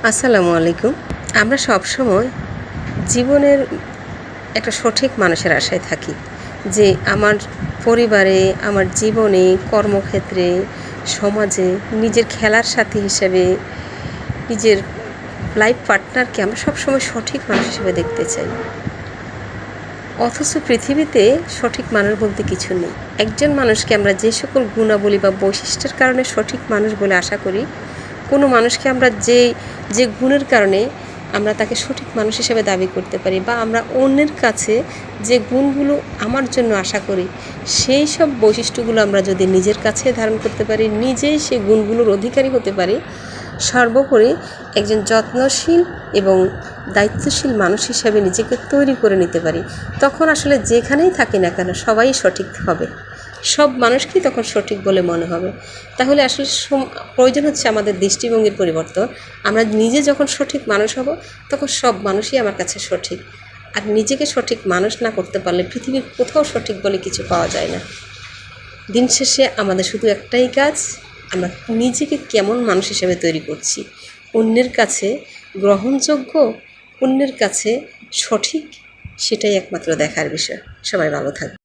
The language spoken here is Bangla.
আসসালামু আলাইকুম। আমরা সবসময় জীবনের একটা সঠিক মানুষের আশায় থাকি যে আমার পরিবারে, আমার জীবনে, কর্মক্ষেত্রে, সমাজে নিজের খেলার সাথী হিসেবে, নিজের লাইফ পার্টনারকে আমরা সবসময় সঠিক মানুষ হিসেবে দেখতে চাই। অথচ পৃথিবীতে সঠিক মানুষ বলতে কিছু নেই। একজন মানুষকে আমরা যে সকল গুণাবলী বা বৈশিষ্ট্যের কারণে সঠিক মানুষ বলে আশা করি, কোনো মানুষকে আমরা যে গুণের কারণে আমরা তাকে সঠিক মানুষ হিসেবে দাবি করতে পারি, বা আমরা অন্যের কাছে যে গুণগুলো আমার জন্য আশা করি, সেই সব বৈশিষ্ট্যগুলো আমরা যদি নিজের কাছে ধারণ করতে পারি, নিজেই সেই গুণগুলোর অধিকারী হতে পারি, সর্বোপরি একজন যত্নশীল এবং দায়িত্বশীল মানুষ হিসাবে নিজেকে তৈরি করে নিতে পারি, তখন আসলে যেখানেই থাকি না কেন সবাই সঠিক হবে, সব মানুষকেই তখন সঠিক বলে মনে হবে। তাহলে আসলে প্রয়োজন হচ্ছে আমাদের দৃষ্টিভঙ্গির পরিবর্তন। আমরা নিজে যখন সঠিক মানুষ হব, তখন সব মানুষই আমার কাছে সঠিক। আর নিজেকে সঠিক মানুষ না করতে পারলে পৃথিবীর কোথাও সঠিক বলে কিছু পাওয়া যায় না। দিন শেষে আমাদের শুধু একটাই কাজ, আমরা নিজেকে কেমন মানুষ হিসেবে তৈরি করছি, অন্যের কাছে গ্রহণযোগ্য, অন্যের কাছে সঠিক, সেটাই একমাত্র দেখার বিষয়। সবাই ভালো থাকবে।